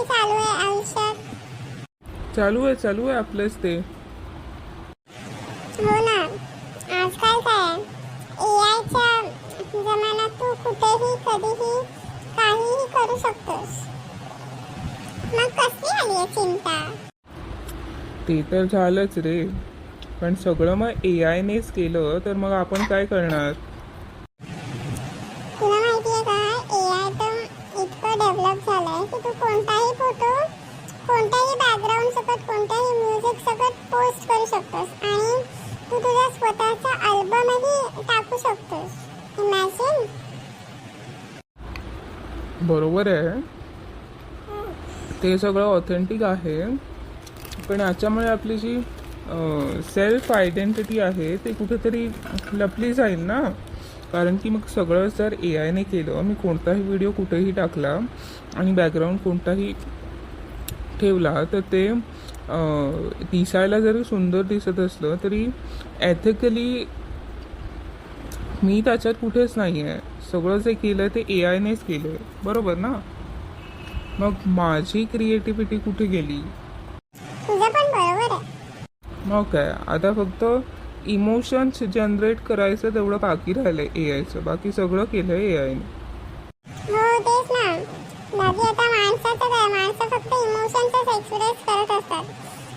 कशी चालू आहे आयुष्यात? चालू आहे आपलंच ते. हो ना, आजकाल काय एआयच्या जमान्यात तू कुठेही कधीही काहीही करू शकतोस. मग कसली आली आहे चिंता? ते तर झालंच रे, पण सगळं मग AI नेच केलं तर मग आपण काय करणार? तुला माहिती आहे का, एआय तर इतकं डेव्हलप झालंय की तू कोणताही फोटो, कोणत्याही बॅकग्राऊंड सकट, कोणत्याही म्युझिक सकट पोस्ट करू शकतोस आणि तू तुझा स्वतःचा अल्बमही टाकू शकतोस. इमॅजिन. बरोबर आहे, ते सगळं ऑथेंटिक आहे, पण याच्यामुळे आपली जी सेल्फ आयडेंटिटी आहे ते कुठेतरी लपली जाईल ना. कारण की मग सगळं जर AI ने केलं, मी कोणताही व्हिडिओ कुठेही टाकला आणि बॅकग्राऊंड कोणताही ठेवला तर ते दिसायला जरी सुंदर दिसत असलं तरी एथिकली मी त्याच्यात कुठेच नाही आहे. सगळं जे केलं ते AI नेच केलं, बरोबर ना. मग माझी क्रिएटिव्हिटी कुठे गेली? तुझं पण बरोबर आहे. मग काय, आता फक्त इमोशन्स जनरेट करायचं तेवढं बाकी राहिलंय AI चं. बाकी सगळं केलंय AI ने. हो तेच ना. बाकी आता माणसाचं काय, माणसं फक्त इमोशन्सच एक्सप्रेस करत असतात.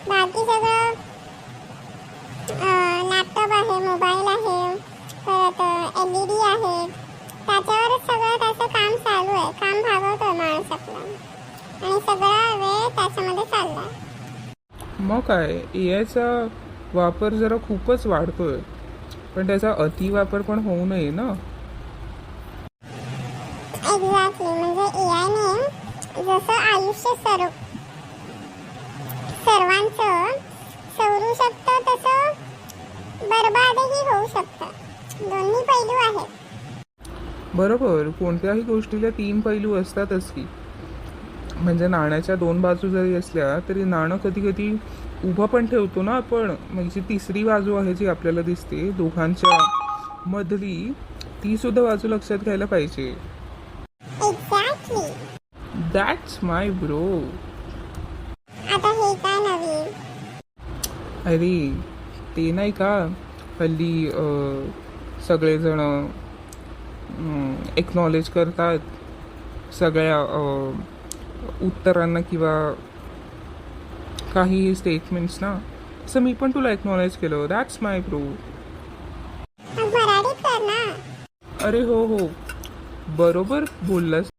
बाकी सगळं लॅपटॉप आहे, मोबाईल आहे, परत LED आहे, त्याच्यावरच सगळं त्याचं काम चालू आहे. काम भागवतोय माणूस आपला आणि सगळा वेळ त्याच्यामध्ये चाललाय. मग काय, AI चा वापर जरा खूपच वाढतोय, पण त्याचा अतिवापर पण होऊ नये ना. एक्झॅक्टली. म्हणजे एआयने जसं आयुष्य सर्वांचं सवरू शकतं तसं बरबादही होऊ शकतं. दोन्ही पैलू आहेत. बरोबर, कोणत्याही गोष्टीला 3 पैलू असतातच की. म्हणजे नाण्याच्या 2 बाजू जरी असल्या तरी नाणं कधी कधी उभं पण ठेवतो ना आपण. म्हणजे तिसरी बाजू आहे जी आपल्याला दिसते दोघांच्या मधली, ती सुद्धा बाजू लक्षात घ्यायला पाहिजे. एक्झॅक्टली. That's my bro. आता हे काय नवीन? अरे ते नाही का, हल्ली सगळेजण एक्नॉलेज करतात सगळ्या उत्तरांना किंवा काही स्टेटमेंट्स ना. असं मी पण तुला एक्नॉलेज केलं. That's my bro. मग मराठीत कर ना. अरे हो हो, बरोबर बोललास.